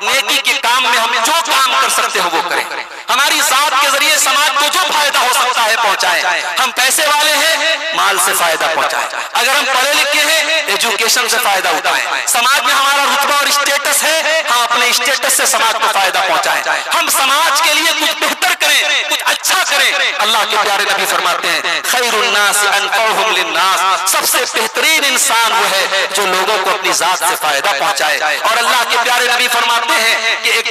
نیکی کے کام میں ہم جو کام کر سکتے ہو وہ کریں. ہماری ذات کے ذریعے سماج کو جو فائدہ ہو سکتا ہے پہنچائیں. ہم پیسے والے ہیں, مال سے فائدہ پہنچائیں. اگر ہم پڑھے لکھے ہیں, ایجوکیشن سے فائدہ اٹھائیں. سماج میں ہمارا رتبہ اور اسٹیٹس ہے, ہم اپنے اسٹیٹس سے سماج کو فائدہ پہنچائیں. ہم سماج کے لیے کچھ بہتر کریں, کچھ اچھا کریں. اللہ کے پیارے نبی فرماتے ہیں خیر الناس انفعهم للناس, سب سے بہترین انسان وہ ہے جو لوگوں کو اپنی ذات سے فائدہ پہنچائے. اور اللہ کے پیارے نبی فرماتے ہیں کہ ایک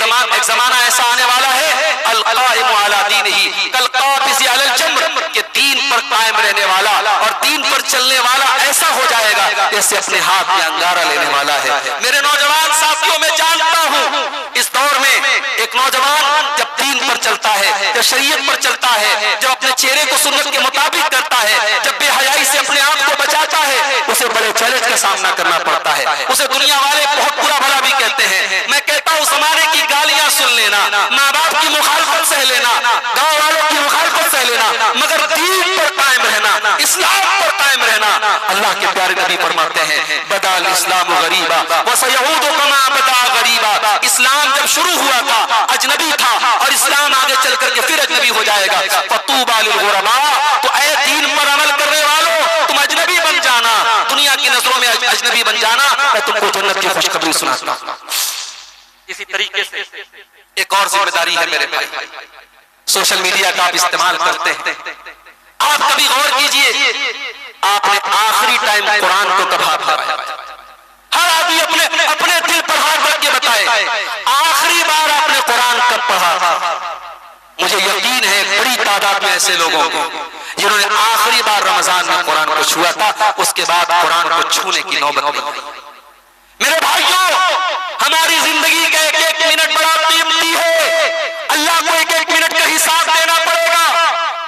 زمانہ ایسا آنے والا ہے القائم علی دینہ کالقابض علی الجمر, کہ دین پر قائم رہنے والا اور دین پر چلنے والا ایسا ہو جائے گا جیسے اپنے ہاتھ میں انگارہ لینے والا ہے. میرے نوجوان ساتھیوں, میں جانتا ہوں اس دور میں ایک نوجوان جب دین پر چلتا ہے, جب شریعت پر چلتا ہے, جب اپنے چہرے کو سنت کے مطابق کرتا ہے, جب بے حیائی سے اپنے آپ کو بچاتا ہے, اسے بڑے چیلنج کا سامنا کرنا پڑتا ہے. اسے دنیا والے بہت برا بھلا بھی کہتے ہیں. میں کہتا ہوں زمانے کی گالیاں سن لینا, ماں باپ کی مخالفت سہ لینا, گاؤں والوں کی مخالفت سہ لینا, مگر دین پر قائم رہنا, اسلام پر قائم رہنا. اللہ کے پیارے نبی فرماتے ہیں بدا الاسلام غریبا وسیعود کما بدا غریبا, اسلام جب شروع ہوا تھا اجنبی تھا اور اسلام آگے چل کر کے پھر اجنبی ہو جائے گا. فطوبى للغرباء, تو اے دین پر عمل کرنے والوں تم اجنبی بن جانا, دنیا کی نظروں میں اجنبی بن جانا, میں تم کو جنت کی خوشخبری سناتا ہوں. اسی طریقے سے ایک اور ذمہ داری ہے میرے بھائی, سوشل میڈیا کا آپ استعمال کرتے ہیں. آپ کبھی غور کیجئے, آپ نے آخری ٹائم قرآن کو کب ہاتھ لگایا؟ ہر آدمی اپنے دل پر ہاتھ رکھ کے بتائے آخری بار آپ نے قرآن کب پڑھا. مجھے یقین ہے بڑی تعداد میں ایسے لوگوں کو جنہوں نے آخری بار رمضان میں قرآن کو چھوا تھا, اس کے بعد قرآن کو چھونے کی نوبت نہیں آئی. میرے بھائیوں, ہماری زندگی کا ایک ایک منٹ بڑا قیمتی ہے. اللہ کو ایک ایک منٹ کا حساب دینا پڑے گا.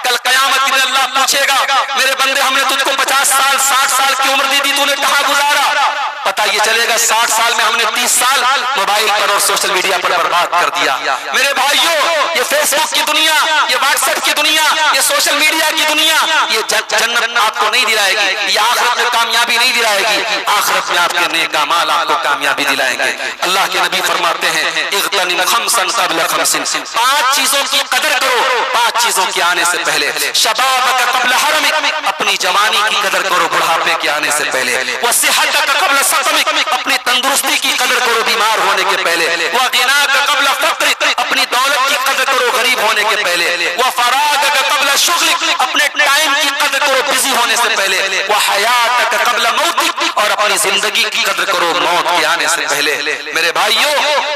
کل قیامت کے دن اللہ پوچھے گا میرے بندے ہم نے تجھ کو 50 سال 60 سال کی عمر دی تھی, تو نے کہاں گزارا؟ پتہ یہ چلے گا 60 سال میں ہم نے 30 سال موبائل پر اور سوشل میڈیا پر برباد کر دیا. میرے بھائیوں, یہ فیس بک کی دنیا, یہ واٹس ایپ کی دنیا, یہ سوشل میڈیا کی دنیا, یہ جنت آپ کو نہیں دلائے گی, یہ آخرت میں کامیابی نہیں دلائے گی. آخرت میں آپ کے نیک اعمال آپ کو کامیابی دلائیں گے. اللہ کے نبی فرماتے ہیں اغتنم خمسا قبل خمس, 5 چیزوں کی قدر کرو 5 چیزوں کے آنے سے پہلے. شبابک قبل حرمک, اپنی جوانی کی قدر کرو بڑھاپے کے آنے سے پہلے. وصحتک قبل سقمک, اپنی تندرستی کی قدر کرو بیمار ہونے کے پہلے. وغناک قبل فقرک, اپنی دولت کی قدر کرو غریب ہونے کے پہلے. وفراغک قبل شغلک, اپنے ٹائم کی قدر کرو بزی ہونے سے پہلے. وحیاتک قبل موتک, اور اپنی زندگی کی قدر کرو موت کے آنے سے پہلے. میرے بھائیوں,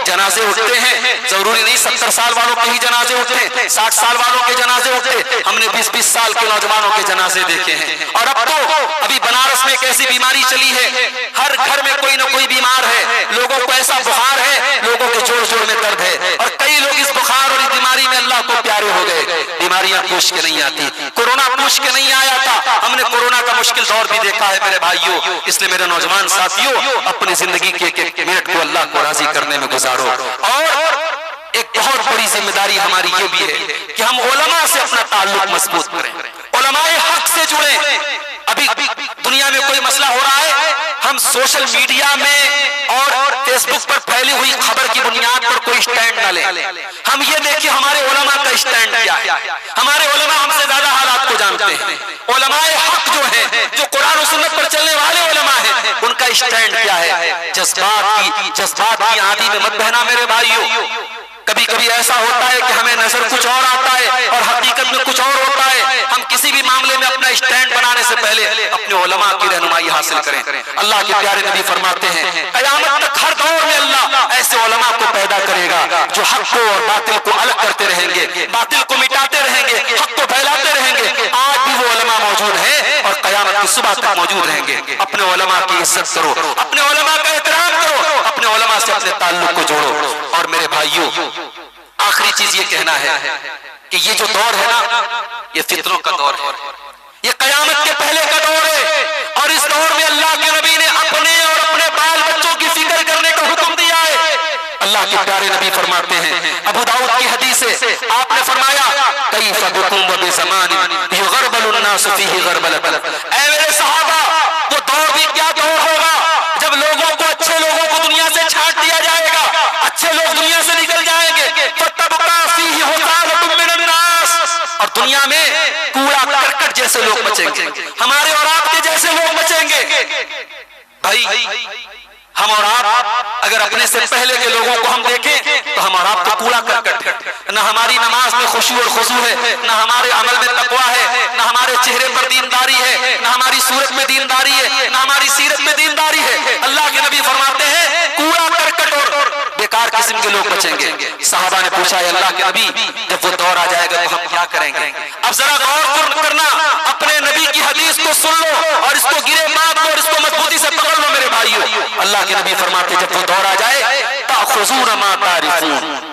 جنازے اٹھتے ہیں, ضروری نہیں 70 سال والوں کے ہی جنازے اٹھتے, 60 سال والوں کے جنازے اٹھتے. ہم نے 20-20 سال کے نوجوانوں کے جنازے دیکھے ہیں. اور اب تو ابھی بنارس میں ایک ایسی بیماری چلی ہے, ہر گھر میں کوئی نہ کوئی بیمار ہے. لوگوں کو ایسا بخار ہے, لوگوں کے جوڑ جوڑ میں درد ہے, اور کئی لوگ اس بخار اور اس بیماری میں اللہ کو پیارے ہو گئے. بیماریاں پوچھ کے نہیں آتی, کورونا پوچھ کے نہیں آیا تھا. ہم نے کورونا کا مشکل دور بھی دیکھا ہے میرے بھائیوں. اس لیے میرے نوجوان ساتھیوں, اپنی زندگی کے ایک منٹ کو اللہ کو راضی کرنے میں گزارو. اور ایک بہت بڑی ذمہ داری ہماری یہ بھی ہے کہ ہم علماء سے اپنا تعلق مضبوط کریں, علماء حق سے جڑیں. ابھی دنیا میں کوئی مسئلہ ہو رہا ہے, ہم سوشل میڈیا میں اور فیس بک پر پھیلی ہوئی خبر کی بنیاد پر کوئی سٹینڈ نہ لیں. ہم یہ دیکھیں ہمارے علماء کا سٹینڈ کیا ہے. ہمارے علماء ہم سے زیادہ حالات کو جانتے ہیں. علماء حق جو ہیں, جو قرآن و سنت پر چلنے والے علماء ہیں, ان کا سٹینڈ کیا ہے. جذبات کی آندھی میں مت بہنا میرے بھائیوں. کبھی کبھی ایسا ہوتا ہے کہ ہمیں نظر کچھ اور آتا ہے اور حقیقت میں کچھ اور ہوتا ہے. ہم کسی بھی معاملے میں اپنا اسٹینڈ بنانے سے پہلے اپنے علماء کی رہنمائی حاصل کریں. اللہ کے پیارے نبی فرماتے ہیں قیامت تک ہر دور میں اللہ ایسے علماء کو پیدا کرے گا جو حق کو اور باطل کو الگ کرتے رہیں گے, باطل کو مٹاتے رہیں گے, حق کو پھیلاتے رہیں گے. آج بھی وہ علماء موجود ہیں اور قیامت کی صبح تک موجود رہیں گے. اپنے علماء کی عزت کرو, اپنے علماء کا احترام کرو, اپنے علماء سے اپنے تعلق کو جوڑو. اور میرے بھائیوں, آخری چیز یہ کہنا ہے کہ یہ جو دور ہے نا, یہ فتنوں کا دور ہے, یہ قیامت کے پہلے کا دور ہے. اور اس دور میں اللہ کے نبی نے اپنے اور اپنے بال بچوں کی فکر کرنے کا حکم دیا ہے. اللہ کے پیارے نبی فرماتے ہیں, ابو داؤد کی حدیث ہے, آپ نے فرمایا کیف بکم وبزمان یغربل الناس فیہ غربلۃ. اے میرے صحابہ, وہ دور بھی کیا دور ہوگا جب لوگوں کو, اچھے لوگوں کو دنیا سے چھانٹ دیا جائے گا, اچھے لوگ دنیا میں کوڑا کرکٹ جیسے لوگ بچیں گے، ہمارے اور آپ کے جیسے لوگ بچیں گے۔ بھائی ہم اور آپ اگر اپنے سے پہلے کے لوگوں کو ہم دیکھیں تو ہم اور آپ تو کوڑا کرکٹ ہے، نہ ہماری نماز میں خشوع اور خضوع ہے، نہ ہمارے عمل میں تقویٰ ہے، نہ ہمارے چہرے پر دینداری ہے، نہ ہماری صورت میں دینداری ہے، نہ ہماری سیرت میں دینداری ہے۔ اللہ کے نبی فرماتے ہیں کوڑا کرکٹ اور بیکار قسم کے لوگ بچیں گے۔ صحابہ نے پوچھا ہے اللہ کے نبی جب وہ دور آ جائے گا تو ہم کیا کریں گے؟ اب ذرا غور کرنا، اپنے نبی کی حدیث کو سن لو اور اس کو گرے بات لو اور اس کو مضبوطی سے پکڑ لو میرے بھائیو۔ اللہ کے نبی فرماتے جب وہ دور آ جائے تأخذون ما تعرفون،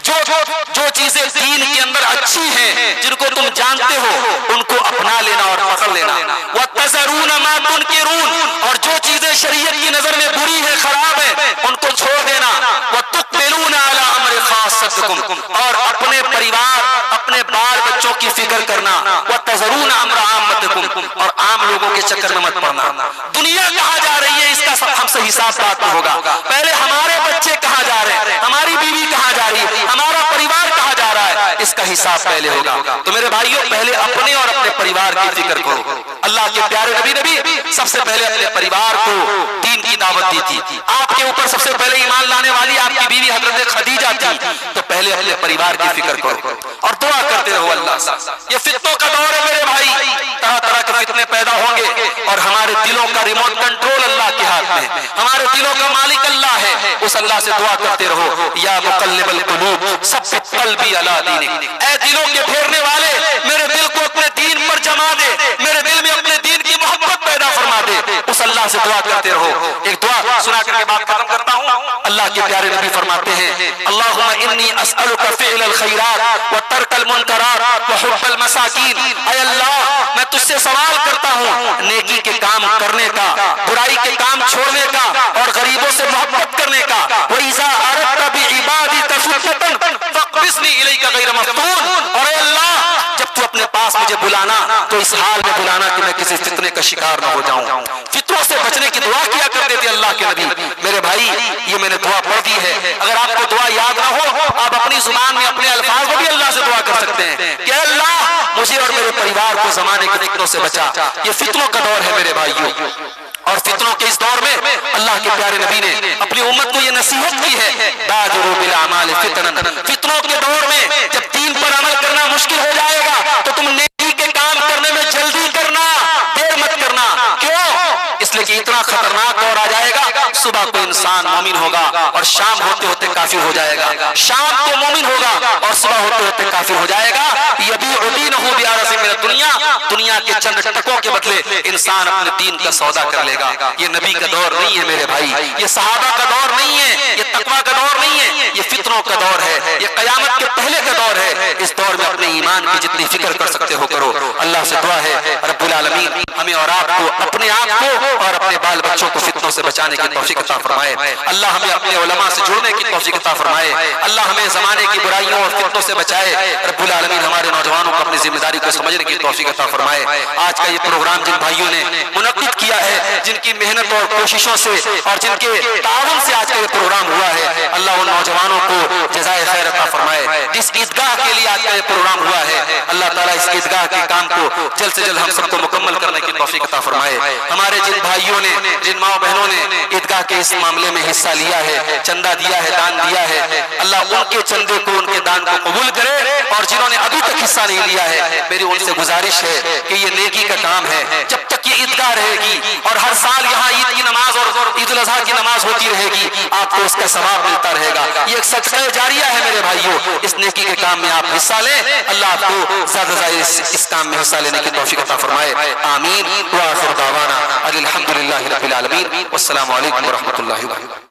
جو چیزیں دین کے اندر اچھی ہیں جن کو تم جانتے ہو ان کو اپنا لینا اور پکڑ لینا، وتذرون ما تنکرون، اور جو چیزیں شریعت کی نظر میں بری ہیں خراب ہیں ان کو چھوڑ دینا، وتقبلون علی امر خاصتکم، اور اپنے پریوار اپنے بال بچوں کی فکر کرنا، وتذرون امر عامتکم، اور عام لوگوں کے چکر میں مت پڑنا۔ دنیا کہاں جا رہی ہے اس کا سب ہم سے حساب بات ہوگا، پہلے ہمارے بچے کہاں جا رہے ہیں، ہماری بیوی کہاں جا رہی ہے، ہمارا پریوار کہاں جا رہا ہے، اس کا حساب پہلے ہوگا۔ تو میرے بھائیوں پہلے اپنے اور اپنے پریوار کی فکر کرو۔ اللہ کے پیارے نبی سب سے پہلے اپنے پریوار کو دین کی دعوت دی تھی۔ آپ کے اوپر سب سے پہلے ایمان لانے والی آپ کی بیوی حضرت خدیجہ تھی، تو پہلے اپنے پریوار کی فکر کرو اور دعا کرتے رہو اللہ سے۔ یہ فتنوں کا دور ہے میرے بھائی، طرح طرح کے فتنے پیدا ہوں گے اور ہمارے دلوں کا ریموٹ کنٹرول اللہ کے ہاتھ میں ہے، ہمارے دلوں کا مالک اللہ ہے۔ اس اللہ سے دعا کرتے رہو یا مقلب القلوب ثبت قلبی علی دینک، اے دلوں کے پھیرنے والے میرے دل کو اپنے دین پر جما دے، میرے دل میں اپنے دین کی محبت پیدا فرما دے۔ اس اللہ سے دعا کرتے رہو۔ ایک دعا سنا کر کے بات ختم کرتا ہوں۔ اللہ کے پیارے نبی فرماتے ہیں اللہم انی اسألک فعل الخیرات وترک المنکرات وحب المساکین، اے اللہ میں تجھ سے سوال کرتا ہوں نیکی کے کام کرنے کا، برائی کے کام چھوڑنے کا اور غریبوں سے محبت کرنے کا۔ وَإِذَا أَرَدْتَ بِعِبَادِكَ فِتْنَةً فَاقْبِضْنِي إِلَيْكَ غَيْرَ مَفْتُونٍ، اور اے اللہ جب تو اپنے پاس مجھے بلانا تو اس حال میں بلانا کہ میں کسی فتنے کا شکار نہ ہو جاؤں۔ فتنوں سے بچنے کی دعا کیا کرتے تھے اللہ کے نبی۔ میرے بھائی یہ میں نے دعا پڑھ دی ہے، اگر آپ کو دعا یاد نہ ہو آپ اپنی زبان میں اپنے الفاظ میں بھی اللہ سے دعا کر سکتے ہیں کہ اللہ مجھے اور میرے پریوار کو زمانے کے فتنوں سے بچا۔ یہ فتنوں کا دور ہے میرے بھائیوں، اور فتنوں کے اس دور میں اللہ کے پیارے نبی نے اپنی امت کو یہ نصیحت کی ہے بادروا بالاعمال فتنا، فتنوں کے دور میں جب دین پر عمل کرنا مشکل ہو جائے گا تو تم نیکی کے کام کرنے میں جلدی کرنا، دیر مت کرنا۔ کیوں؟ اس لیے کہ اتنا خطرناک دور آ جائے گا، صبح کو انسان مومن ہوگا اور شام ہوتے ہوتے کافر ہو جائے گا، شام کو مومن ہوگا اور صبح ہوتے ہوتے کافر ہو جائے گا۔ یبیع دینہ بعرض من الدنیا، دنیا کے چند ٹکوں کے بدلے انسان اپنے دین کا سودا کر لے گا۔ یہ نبی کا دور نہیں ہے میرے بھائی، یہ صحابہ کا دور نہیں ہے، یہ تقویٰ کا دور نہیں ہے، یہ فتنوں کا دور ہے، یہ قیامت کے پہلے کا دور ہے۔ اس دور میں اپنے ایمان کی جتنی فکر کر سکتے ہو کرو۔ اللہ سے دعا ہے رب العالمین ہمیں اور آپ کو، اپنے آپ کو اور اپنے بال بچوں کو فتنوں سے بچانے کی توفیق عطا فرمائے۔ اللہ ہمیں اپنے علماء سے جڑنے کی توفیق عطا فرمائے۔ اللہ ہمیں زمانے کی برائیوں اور فتنوں سے بچائے۔ رب العالمین ہمارے نوجوانوں کو اپنی ذمہ داری کو سمجھنے کی توفیق عطا فرمائے۔ آج کا یہ پروگرام جن بھائیوں نے منعقد کیا ہے، جن کی محنت اور کوششوں سے اور جن کے تعاون سے آج کا یہ پروگرام ہوا ہے، اللہ ان نوجوانوں کو جزائے خیر عطا فرمائے۔ جس عیدگاہ کے لیے آج کا یہ پروگرام ہوا ہے اللہ تعالیٰ اس عیدگاہ کے کام کو جلد سے جلد ہم سب کو مکمل کرنے کی توفیق عطا فرمائے۔ ہمارے جن بھائیوں نے، جن ماں بہنوں نے عیدگاہ کے اس معاملے میں حصہ لیا ہے، چندہ دیا ہے، دان دیا ہے، اللہ ان کے چندے کو، ان کے دان کو قبول کرے، اور جنہوں نے ابھی تک حصہ نہیں لیا ہے میری ان سے گزارش ہے کہ یہ نیکی کا کام ہے، جب تک یہ عیدگاہ رہے گی اور ہر سال یہاں عید کی نماز اور عید الاضحیٰ کی نماز ہوتی رہے گی آپ کو اس کا ثواب ملتا رہے گا۔ یہ ایک صدقہ جاریہ ہے میرے بھائیوں، اس نیکی کے کام میں آپ حصہ لیں، اللہ آپ کو زیادہ سے زیادہ اس کام میں حصہ لینے کی توفیق عطا فرمائے۔ آمین وآخر دعوانا الحمدللہ رب العالمین، والسلام علیکم ورحمۃ اللہ وبرکاتہ۔